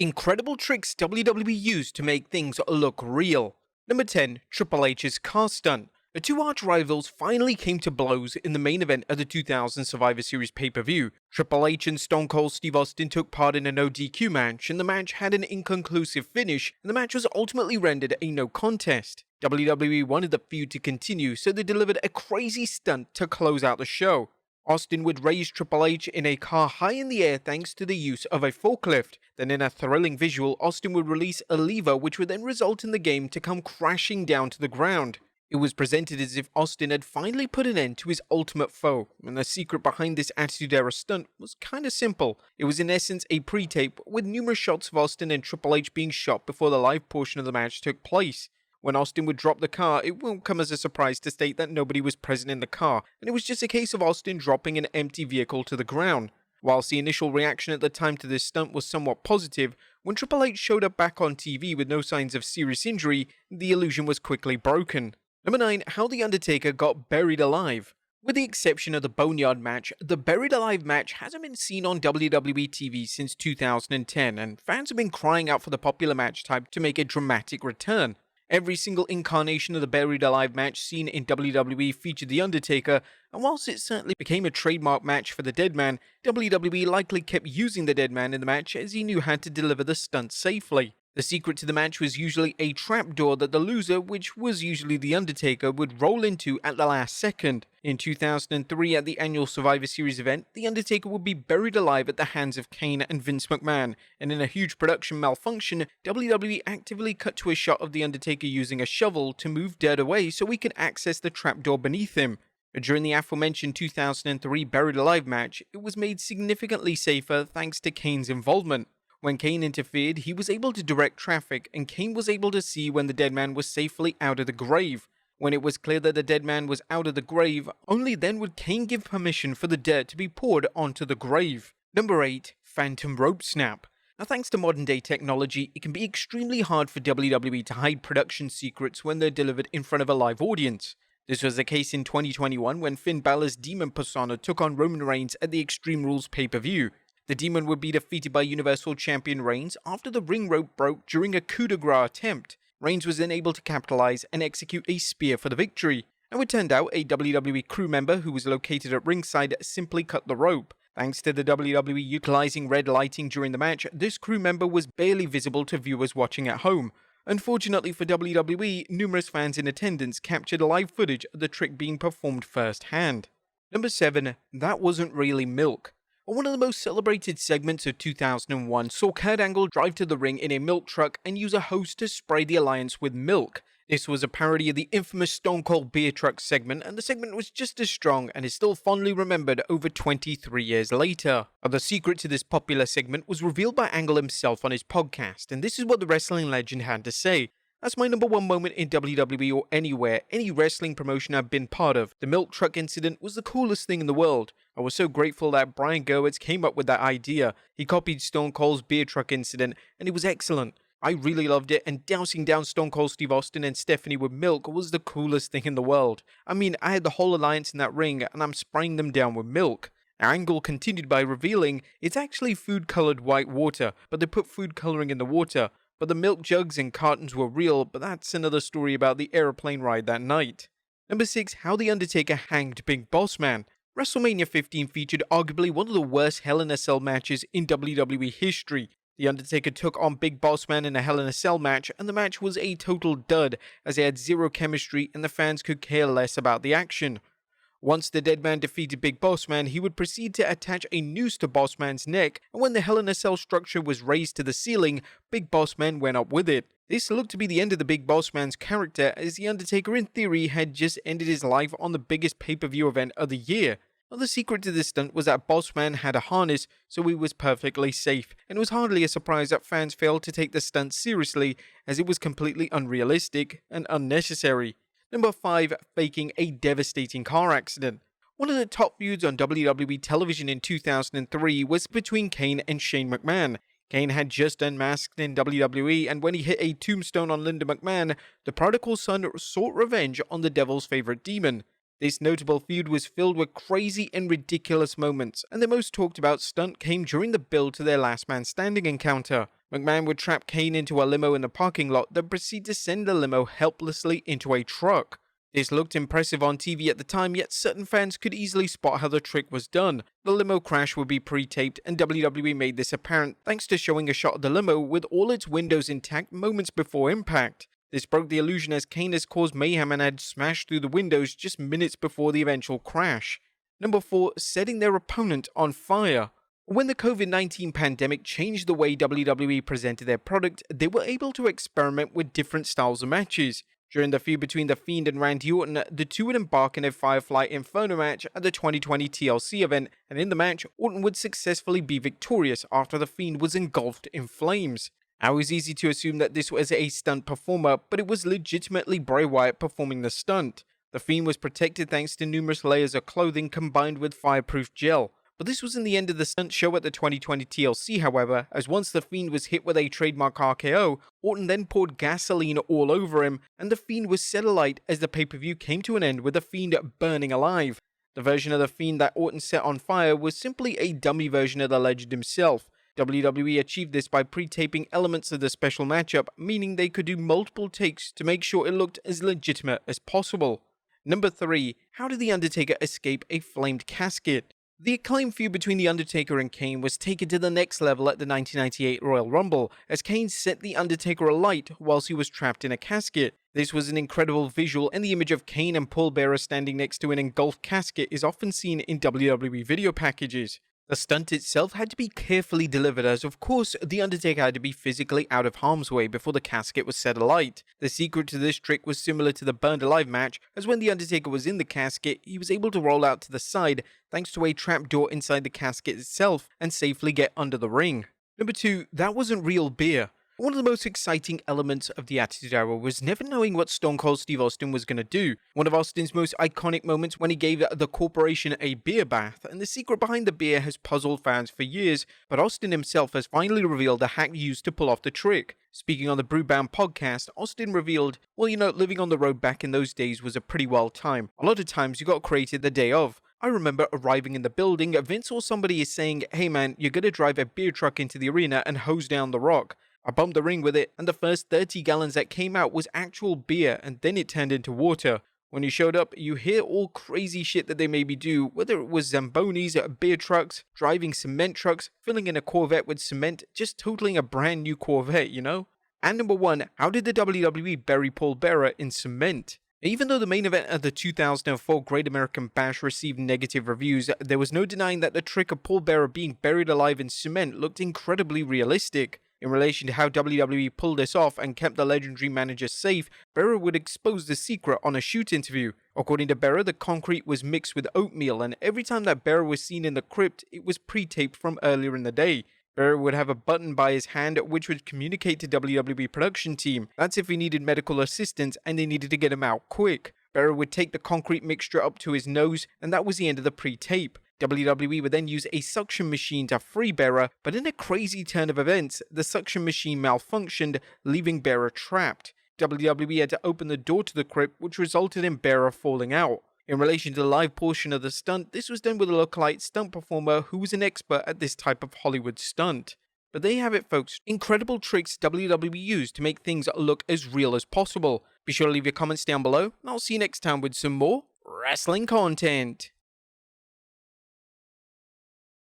Incredible tricks WWE used to make things look real. Number 10. Triple H's Caston. The two arch rivals finally came to blows in the main event of the 2000 Survivor Series pay-per-view. Triple H and Stone Cold Steve Austin took part in a no DQ match, and the match had an inconclusive finish, and the match was ultimately rendered a no contest. WWE wanted the feud to continue, so they delivered a crazy stunt to close out the show. Austin would raise Triple H in a car high in the air thanks to the use of a forklift. Then in a thrilling visual, Austin would release a lever which would then result in the game to come crashing down to the ground. It was presented as if Austin had finally put an end to his ultimate foe, and the secret behind this Attitude Era stunt was kinda simple. It was in essence a pre-tape with numerous shots of Austin and Triple H being shot before the live portion of the match took place. When Austin would drop the car, it won't come as a surprise to state that nobody was present in the car, and it was just a case of Austin dropping an empty vehicle to the ground. Whilst the initial reaction at the time to this stunt was somewhat positive, when Triple H showed up back on TV with no signs of serious injury, the illusion was quickly broken. Number 9. How the Undertaker got buried alive. With the exception of the Boneyard match, the Buried Alive match hasn't been seen on WWE TV since 2010, and fans have been crying out for the popular match type to make a dramatic return. Every single incarnation of the Buried Alive match seen in WWE featured The Undertaker, and whilst it certainly became a trademark match for the Dead Man, WWE likely kept using the Dead Man in the match as he knew how to deliver the stunt safely. The secret to the match was usually a trapdoor that the loser, which was usually The Undertaker, would roll into at the last second. In 2003, at the annual Survivor Series event, The Undertaker would be buried alive at the hands of Kane and Vince McMahon, and in a huge production malfunction, WWE actively cut to a shot of The Undertaker using a shovel to move dirt away so we could access the trapdoor beneath him. During the aforementioned 2003 Buried Alive match, it was made significantly safer thanks to Kane's involvement. When Kane interfered, he was able to direct traffic, and Kane was able to see when the Dead Man was safely out of the grave. When it was clear that the Dead Man was out of the grave, only then would Kane give permission for the dirt to be poured onto the grave. Number 8. Phantom Rope Snap. Now, thanks to modern day technology, it can be extremely hard for WWE to hide production secrets when they're delivered in front of a live audience. This was the case in 2021 when Finn Balor's Demon persona took on Roman Reigns at the Extreme Rules pay-per-view. The Demon would be defeated by Universal Champion Reigns after the ring rope broke during a coup de grace attempt. Reigns was then able to capitalize and execute a spear for the victory. And it turned out a WWE crew member who was located at ringside simply cut the rope. Thanks to the WWE utilizing red lighting during the match, this crew member was barely visible to viewers watching at home. Unfortunately for WWE, numerous fans in attendance captured live footage of the trick being performed firsthand. Number 7. That wasn't really milk. One of the most celebrated segments of 2001 saw Kurt Angle drive to the ring in a milk truck and use a hose to spray the Alliance with milk. This was a parody of the infamous Stone Cold Beer Truck segment, and the segment was just as strong and is still fondly remembered over 23 years later. The secret to this popular segment was revealed by Angle himself on his podcast, and this is what the wrestling legend had to say. That's my number 1 moment in WWE or anywhere, any wrestling promotion I've been part of. The milk truck incident was the coolest thing in the world. I was so grateful that Brian Gewirtz came up with that idea. He copied Stone Cold's beer truck incident, and it was excellent. I really loved it, and dousing down Stone Cold Steve Austin and Stephanie with milk was the coolest thing in the world. I mean, I had the whole Alliance in that ring, and I'm spraying them down with milk. Angle continued by revealing it's actually food-colored white water, but they put food coloring in the water. But the milk jugs and cartons were real, but that's another story about the aeroplane ride that night. Number 6. How the Undertaker hanged Big Boss Man. WrestleMania 15 featured arguably one of the worst Hell in a Cell matches in WWE history. The Undertaker took on Big Boss Man in a Hell in a Cell match, and the match was a total dud, as they had zero chemistry and the fans could care less about the action. Once the Dead Man defeated Big Boss Man, he would proceed to attach a noose to Boss Man's neck, and when the Hell in a Cell structure was raised to the ceiling, Big Boss Man went up with it. This looked to be the end of the Big Boss Man's character, as the Undertaker in theory had just ended his life on the biggest pay-per-view event of the year. Well, the secret to this stunt was that Boss Man had a harness, so he was perfectly safe, and it was hardly a surprise that fans failed to take the stunt seriously, as it was completely unrealistic and unnecessary. Number 5. Faking a devastating car accident. One of the top feuds on WWE television in 2003 was between Kane and Shane McMahon. Kane had just unmasked in WWE, and when he hit a tombstone on Linda McMahon, the prodigal son sought revenge on the devil's favorite demon. This notable feud was filled with crazy and ridiculous moments, and the most talked about stunt came during the build to their last man standing encounter. McMahon would trap Kane into a limo in the parking lot, then proceed to send the limo helplessly into a truck. This looked impressive on TV at the time, yet certain fans could easily spot how the trick was done. The limo crash would be pre-taped, and WWE made this apparent thanks to showing a shot of the limo with all its windows intact moments before impact. This broke the illusion as Kane has caused mayhem and had smashed through the windows just minutes before the eventual crash. Number 4. Setting their opponent on fire. When the COVID-19 pandemic changed the way WWE presented their product, they were able to experiment with different styles of matches. During the feud between The Fiend and Randy Orton, the two would embark in a Firefly Inferno match at the 2020 TLC event, and in the match, Orton would successfully be victorious after The Fiend was engulfed in flames. Now it was easy to assume that this was a stunt performer, but it was legitimately Bray Wyatt performing the stunt. The Fiend was protected thanks to numerous layers of clothing combined with fireproof gel. But this wasn't the end of the stunt show at the 2020 TLC, however, as once The Fiend was hit with a trademark RKO, Orton then poured gasoline all over him, and The Fiend was set alight as the pay-per-view came to an end with The Fiend burning alive. The version of The Fiend that Orton set on fire was simply a dummy version of the legend himself. WWE achieved this by pre-taping elements of the special matchup, meaning they could do multiple takes to make sure it looked as legitimate as possible. Number 3. How did The Undertaker escape a flamed casket? The acclaimed feud between The Undertaker and Kane was taken to the next level at the 1998 Royal Rumble, as Kane set The Undertaker alight whilst he was trapped in a casket. This was an incredible visual, and the image of Kane and Paul Bearer standing next to an engulfed casket is often seen in WWE video packages. The stunt itself had to be carefully delivered as, of course, The Undertaker had to be physically out of harm's way before the casket was set alight. The secret to this trick was similar to the Burned Alive match, as when The Undertaker was in the casket, he was able to roll out to the side thanks to a trapdoor inside the casket itself and safely get under the ring. Number 2. That wasn't real beer. One of the most exciting elements of the Attitude Era was never knowing what Stone Cold Steve Austin was going to do. One of Austin's most iconic moments when he gave the corporation a beer bath, and the secret behind the beer has puzzled fans for years, but Austin himself has finally revealed the hack used to pull off the trick. Speaking on the Brewbound podcast, Austin revealed, well, living on the road back in those days was a pretty wild time. A lot of times you got created the day of. I remember arriving in the building, Vince or somebody is saying, hey man, you're gonna drive a beer truck into the arena and hose down the Rock. I bumped the ring with it, and the first 30 gallons that came out was actual beer, and then it turned into water. When you showed up, you hear all crazy shit that they made me do, whether it was Zambonis, beer trucks, driving cement trucks, filling in a Corvette with cement, just totaling a brand new Corvette, And number 1, how did the WWE bury Paul Bearer in cement? Even though the main event of the 2004 Great American Bash received negative reviews, there was no denying that the trick of Paul Bearer being buried alive in cement looked incredibly realistic. In relation to how WWE pulled this off and kept the legendary manager safe, Bearer would expose the secret on a shoot interview. According to Bearer, the concrete was mixed with oatmeal, and every time that Bearer was seen in the crypt, it was pre-taped from earlier in the day. Bearer would have a button by his hand which would communicate to WWE production team. That's if he needed medical assistance and they needed to get him out quick. Bearer would take the concrete mixture up to his nose, and that was the end of the pre-tape. WWE would then use a suction machine to free Bearer, but in a crazy turn of events, the suction machine malfunctioned, leaving Bearer trapped. WWE had to open the door to the crypt, which resulted in Bearer falling out. In relation to the live portion of the stunt, this was done with a lookalike stunt performer who was an expert at this type of Hollywood stunt. But there you have it, folks. Incredible tricks WWE used to make things look as real as possible. Be sure to leave your comments down below, and I'll see you next time with some more wrestling content.